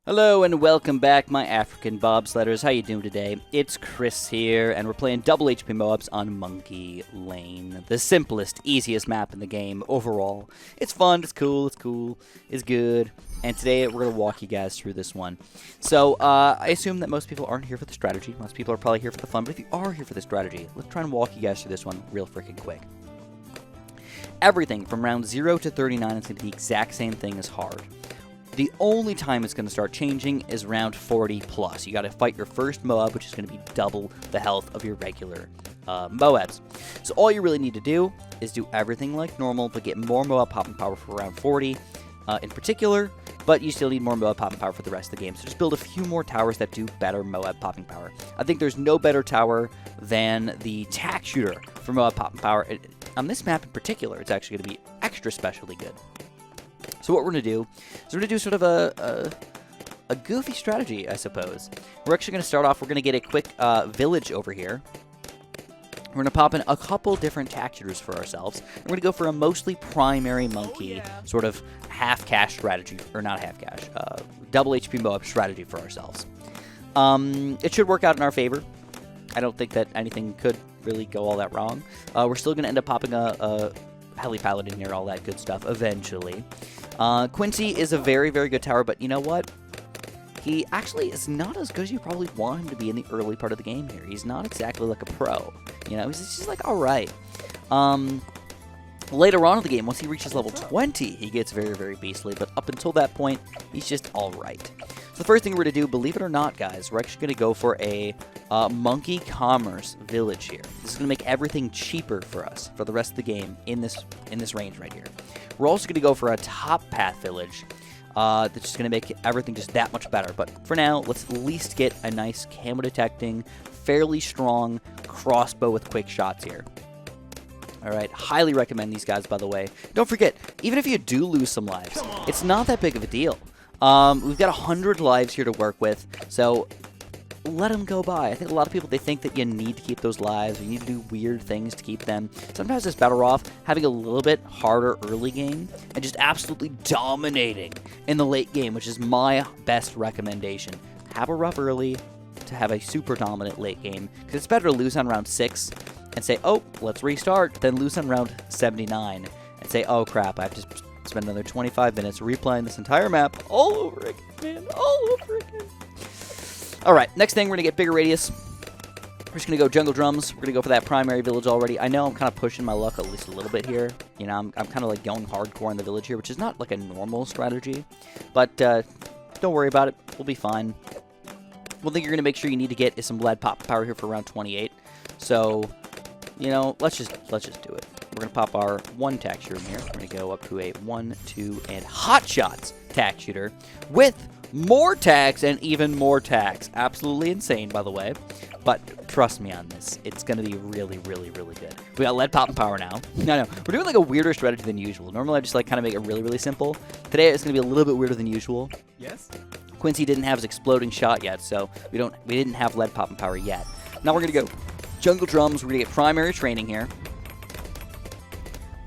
Hello and welcome back, my African bobsledders. How you doing today? It's Chris here, and we're playing Double HP Moabs on Monkey Lane. The simplest, easiest map in the game overall. It's fun, it's cool, it's good. And today we're going to walk you guys through this one. So, I assume that most people aren't here for the strategy. Most people are probably here for the fun, but if you are here for the strategy, let's try and walk you guys through this one real freaking quick. Everything from round 0 to 39 is going to be the exact same thing as hard. The only time it's going to start changing is round 40 plus. You got to fight your first Moab, which is going to be double the health of your regular Moabs. So all you really need to do is do everything like normal, but get more Moab popping power for round 40 in particular, but you still need more Moab popping power for the rest of the game. So just build a few more towers that do better Moab popping power. I think there's no better tower than the Tack shooter for Moab popping power. On this map in particular, it's actually going to be extra specially good. So what we're going to do is we're going to do sort of a goofy strategy, I suppose. We're actually going to start off, we're going to get a quick village over here. We're going to pop in a couple different tack shooters for ourselves. We're going to go for a mostly primary monkey sort of half-cash strategy, or not half-cash, double HP Moab strategy for ourselves. It should work out in our favor. I don't think that anything could really go all that wrong. We're still going to end up popping a Heli Paladin here, all that good stuff, eventually. Quincy is a very, very good tower, but you know what? He actually is not as good as you probably want him to be in the early part of the game here. He's not exactly like a pro. You know, he's just like, alright. Later on in the game, once he reaches level 20, he gets very, very beastly, but up until that point, he's just alright. So the first thing we're going to do, believe it or not, guys, we're actually going to go for a monkey commerce village here. This is going to make everything cheaper for us for the rest of the game in this range right here. We're also going to go for a top path village that's just going to make everything just that much better. But for now, let's at least get a nice camo detecting, fairly strong crossbow with quick shots here. Alright, highly recommend these guys, by the way. Don't forget, even if you do lose some lives, it's not that big of a deal. We've got 100 lives here to work with, so let them go by. I think a lot of people, they think that you need to keep those lives, or you need to do weird things to keep them. Sometimes it's better off having a little bit harder early game and just absolutely dominating in the late game, which is my best recommendation. Have a rough early to have a super dominant late game, because it's better to lose on round 6 and say, oh, let's restart, than lose on round 79 and say, oh crap, I have to spend another 25 minutes replaying this entire map all over again, man, all over again. Alright, next thing, we're going to get bigger radius. We're just going to go jungle drums. We're going to go for that primary village already. I know I'm kind of pushing my luck at least a little bit here. You know, I'm kind of like going hardcore in the village here, which is not like a normal strategy. But don't worry about it. We'll be fine. One thing you're going to make sure you need to get is some lead pop power here for round 28. So, you know, let's just do it. We're going to pop our one tack shooter in here. We're going to go up to a 1, 2, and hot shots tack shooter with more tacks and even more tacks. Absolutely insane, by the way. But trust me on this. It's going to be really, really, really good. We got lead popping power now. No, we're doing like a weirder strategy than usual. Normally I just like kind of make it really, really simple. Today it's going to be a little bit weirder than usual. Yes. Quincy didn't have his exploding shot yet, so we didn't have lead popping power yet. Now we're going to go jungle drums. We're going to get primary training here.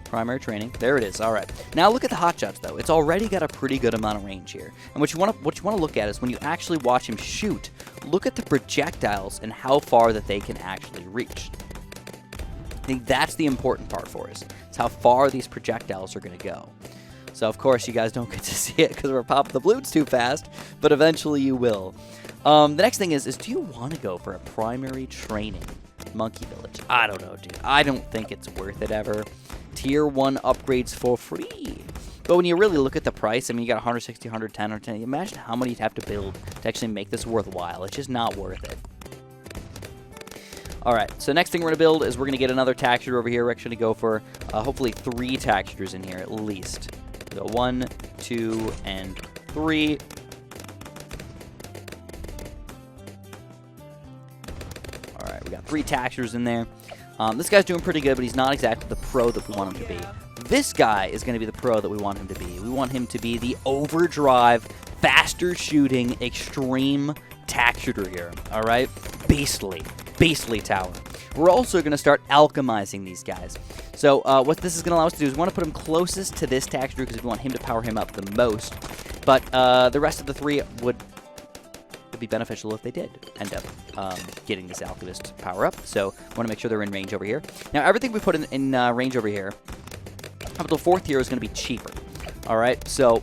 Primary training. There it is. All right. Now look at the hot shots, though. It's already got a pretty good amount of range here. And what you want to look at is when you actually watch him shoot, look at the projectiles and how far that they can actually reach. I think that's the important part for us. It's how far these projectiles are going to go. So, of course, you guys don't get to see it because we're popping the Bloons too fast, but eventually you will. The next thing is do you want to go for a primary training monkey village? I don't know, dude. I don't think it's worth it ever. Tier 1 upgrades for free. But when you really look at the price, I mean, you got 160, 110, 110. Imagine how many you'd have to build to actually make this worthwhile. It's just not worth it. Alright, so next thing we're going to build is we're going to get another tack shooter over here. We're actually going to go for hopefully 3 tack shooters in here at least. So 1, 2, and 3. Alright, we got 3 tack shooters in there. This guy's doing pretty good, but he's not exactly the pro that we want him to be. This guy is going to be the pro that we want him to be. We want him to be the overdrive, faster shooting, extreme tack shooter here. Alright? Beastly. beastly tower. We're also going to start alchemizing these guys. So what this is going to allow us to do is we want to put him closest to this Tack because we want him to power him up the most. But the rest of the three would be beneficial if they did end up getting this alchemist power up. So I want to make sure they're in range over here. Now everything we put in range over here, up until 4th hero, is going to be cheaper. All right, so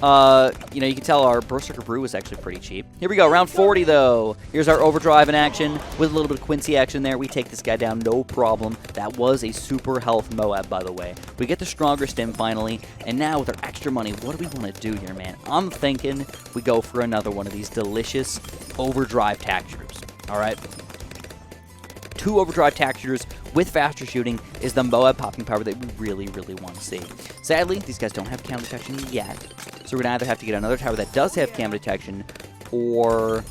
you know, you can tell our Berserker Brew is actually pretty cheap. Here we go, round 40 though. Here's our Overdrive in action with a little bit of Quincy action there. We take this guy down, no problem. That was a super health Moab, by the way. We get the stronger stim finally, and now with our extra money, what do we want to do here, man? I'm thinking we go for another one of these delicious Overdrive Tack Shooters. All right. 2 Overdrive Tack Shooters with faster shooting is the Moab popping power that we really, really want to see. Sadly, these guys don't have camo detection yet, so we're going to either have to get another tower that does have camo detection or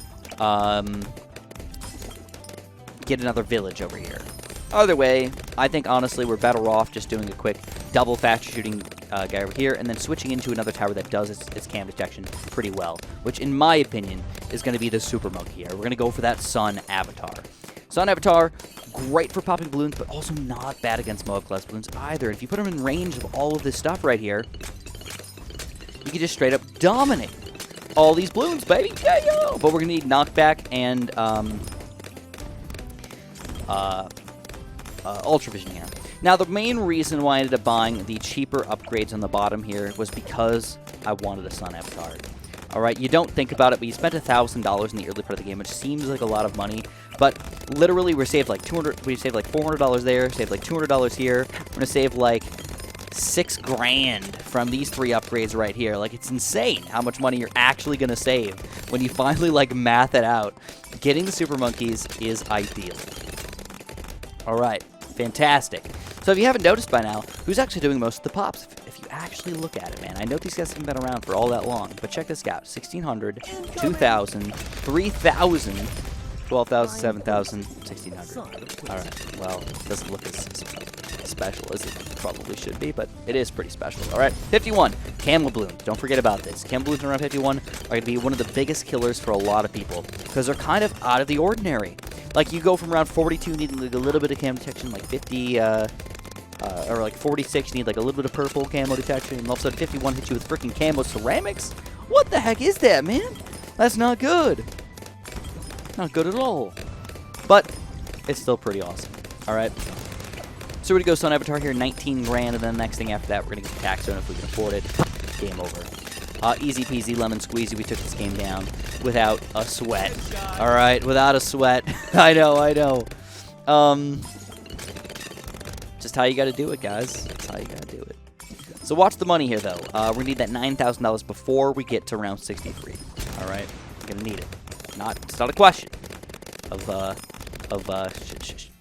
get another village over here. Either way, I think, honestly, we're better off just doing a quick double faster shooting guy over here and then switching into another tower that does its camo detection pretty well, which, in my opinion, is going to be the Super Monkey here. We're going to go for that Sun Avatar. Sun Avatar, great for popping balloons, but also not bad against Moab class balloons either. If you put them in range of all of this stuff right here, you can just straight up dominate all these balloons, baby. Yeah, yo! But we're going to need knockback and Ultra Vision here. Now, the main reason why I ended up buying the cheaper upgrades on the bottom here was because I wanted a Sun Avatar. All right, you don't think about it, but you spent $1,000 in the early part of the game, which seems like a lot of money. But literally, we saved like $400 there, saved like $200 here. We're gonna save like $6 grand from these 3 upgrades right here. Like, it's insane how much money you're actually gonna save when you finally like math it out. Getting the Super Monkeys is ideal. All right, fantastic. So if you haven't noticed by now, who's actually doing most of the pops? If you actually look at it, man, I know these guys haven't been around for all that long, but check this out: 1,600, 2,000, 3,000. 12,000, 7,000, 1,600. All right, well, it doesn't look as special as it probably should be, but it is pretty special. All right, 51, Camo Bloons. Don't forget about this. Camo Bloons around 51 are going to be one of the biggest killers for a lot of people because they're kind of out of the ordinary. Like, you go from around 42 needing like a little bit of camo detection, like 50, or like 46, you need like a little bit of purple camo detection, and all of a sudden 51 hits you with freaking camo ceramics? What the heck is that, man? That's not good. Not good at all. But it's still pretty awesome. All right. So we're going to go Sun Avatar here, 19 grand, and then the next thing after that, we're going to get the Tack Zone if we can afford it. Game over. Easy peasy, lemon squeezy. We took this game down without a sweat. All right, without a sweat. I know. Just how you got to do it, guys. That's how you got to do it. So watch the money here, though. We're going to need that $9,000 before we get to round 63. All right? We're going to need it. It's not a question of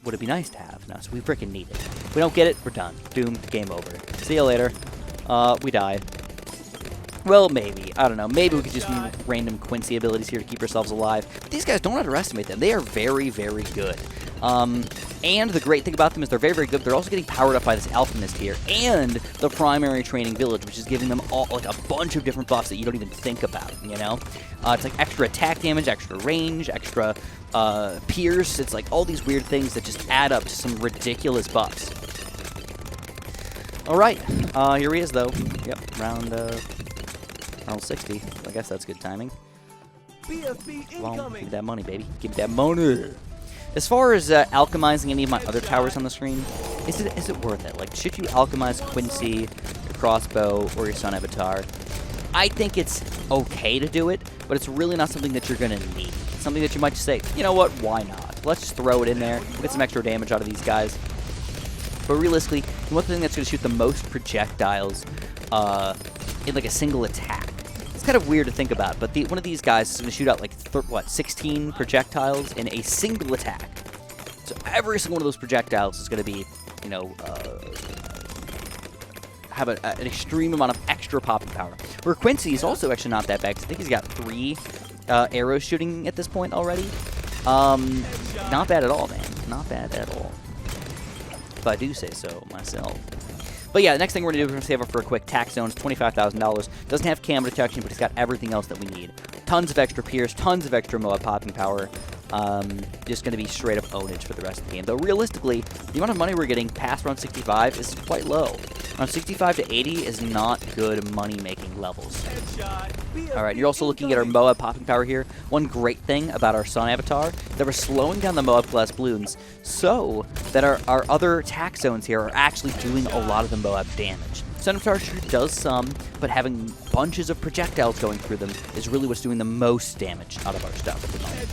would it be nice to have? No, so we freaking need it. If we don't get it, we're done. Doomed. Game over. See you later. We die. Well, maybe. I don't know. Maybe we could just use random Quincy abilities here to keep ourselves alive. But these guys, don't underestimate them. They are very, very good. And the great thing about them is they're very, very good. They're also getting powered up by this Alchemist here and the primary training village, which is giving them all like a bunch of different buffs that you don't even think about, you know? It's like extra attack damage, extra range, extra pierce. It's like all these weird things that just add up to some ridiculous buffs. All right. Here he is, though. Yep, round 60. I guess that's good timing. Well, give me that money, baby. Give me that money. As far as alchemizing any of my other towers on the screen, is it worth it? Like, should you alchemize Quincy, your crossbow, or your Sun Avatar? I think it's okay to do it, but it's really not something that you're going to need. It's something that you might just say, you know what, why not? Let's just throw it in there, we'll get some extra damage out of these guys. But realistically, the one thing that's going to shoot the most projectiles in like a single attack. It's kind of weird to think about, but one of these guys is going to shoot out like, 16 projectiles in a single attack. So every single one of those projectiles is going to be, you know, have an extreme amount of extra popping power. Where Quincy is also actually not that bad, because I think he's got 3 arrows shooting at this point already. Not bad at all, man. Not bad at all. If I do say so myself. But yeah, the next thing we're going to do is we're going to save up for a quick Tack Zone. It's $25,000. Doesn't have camo detection, but it's got everything else that we need. Tons of extra pierce, tons of extra Moab popping power. just going to be straight up ownage for the rest of the game. Though realistically, the amount of money we're getting past around 65 is quite low. Around 65 to 80 is not good money-making levels. Alright, you're also looking at our Moab popping power here. One great thing about our Sun Avatar, that we're slowing down the Moab class Bloons so that our other attack zones here are actually doing a lot of the Moab damage. Sun Avatar sure does some, but having bunches of projectiles going through them is really what's doing the most damage out of our stuff at the moment.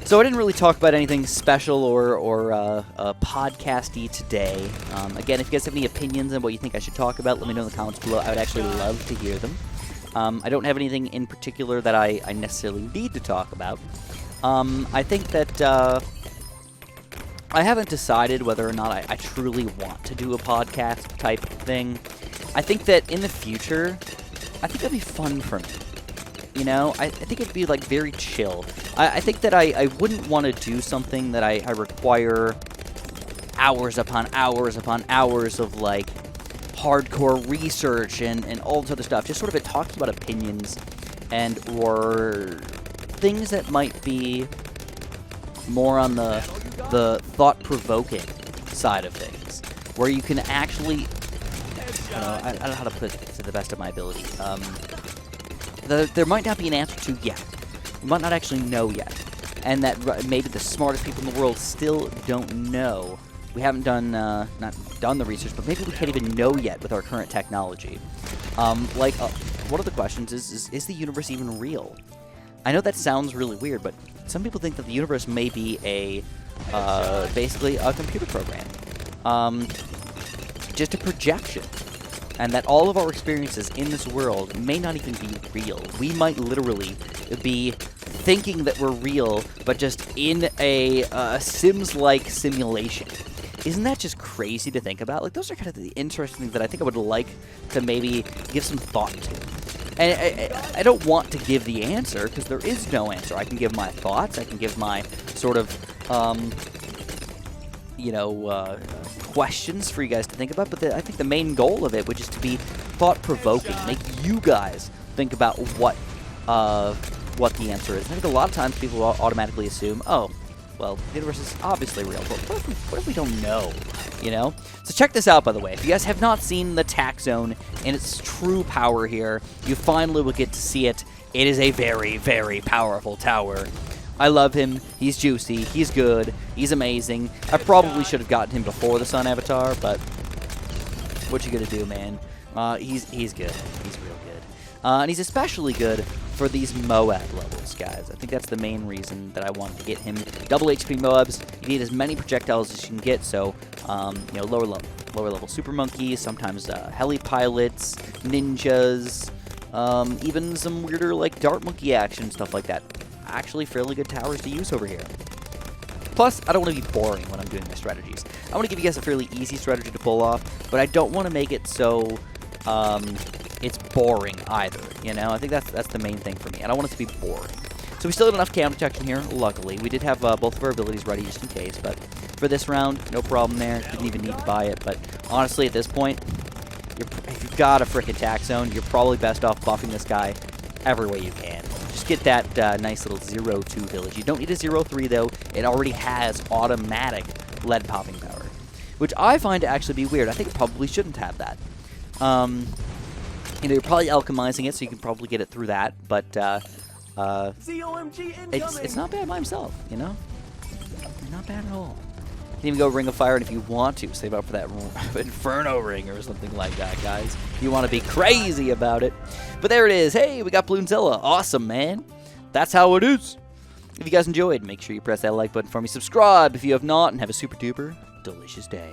So I didn't really talk about anything special or podcasty today. Again, if you guys have any opinions on what you think I should talk about, let me know in the comments below. I would actually love to hear them. I don't have anything in particular that I necessarily need to talk about. I think that I haven't decided whether or not I truly want to do a podcast type thing. I think that in the future, I think it'd be fun for me. You know, I think it'd be, like, very chill. I think that I wouldn't want to do something that I require hours upon hours upon hours of, like, hardcore research and all this other stuff. Just sort of it talks about opinions and or things that might be more on the thought-provoking side of things, where you can actually, I don't know how to put it to the best of my ability. There might not be an answer to yet. We might not actually know yet. And that maybe the smartest people in the world still don't know. We haven't done, not done the research, but maybe we can't even know yet with our current technology. One of the questions is the universe even real? I know that sounds really weird, but some people think that the universe may be basically a computer program. Just a projection. And that all of our experiences in this world may not even be real. We might literally be thinking that we're real, but just in a Sims-like simulation. Isn't that just crazy to think about? Like, those are kind of the interesting things that I think I would like to maybe give some thought to. And I don't want to give the answer, because there is no answer. I can give my thoughts, I can give my sort of, questions for you guys to think about, but I think the main goal of it would just to be thought-provoking, make you guys think about what the answer is. I think a lot of times people automatically assume, oh, well, the universe is obviously real, but what if we don't know, you know? So check this out, by the way. If you guys have not seen the Tack Zone in its true power here, you finally will get to see it. It is a very, very powerful tower. I love him. He's juicy. He's good. He's amazing. I probably should have gotten him before the Sun Avatar, but what you gonna do, man? He's good. He's real good. And he's especially good for these Moab levels, guys. I think that's the main reason that I wanted to get him. Double HP Moabs. You need as many projectiles as you can get, so, lower level super monkeys, sometimes heli pilots, ninjas, even some weirder, like, dart monkey action, stuff like that. Actually fairly good towers to use over here. Plus, I don't want to be boring when I'm doing my strategies. I want to give you guys a fairly easy strategy to pull off, but I don't want to make it so it's boring either, you know? I think that's the main thing for me. I don't want it to be boring. So we still have enough camo protection here, luckily. We did have both of our abilities ready just in case, but for this round, no problem there. Didn't even need to buy it, but honestly, at this point, if you've got a frickin' attack zone, you're probably best off buffing this guy every way you can. Just get that nice little 0-2 village. You don't need a 0-3, though. It already has automatic lead popping power, which I find to actually be weird. I think it probably shouldn't have that. You're probably alchemizing it, so you can probably get it through that, but it's not bad by himself, you know? Not bad at all. You can even go Ring of Fire, and if you want to, save up for that Inferno Ring or something like that, guys. If you want to be crazy about it. But there it is. Hey, we got Bloonzilla. Awesome, man. That's how it is. If you guys enjoyed, make sure you press that like button for me. Subscribe if you have not, and have a super duper delicious day.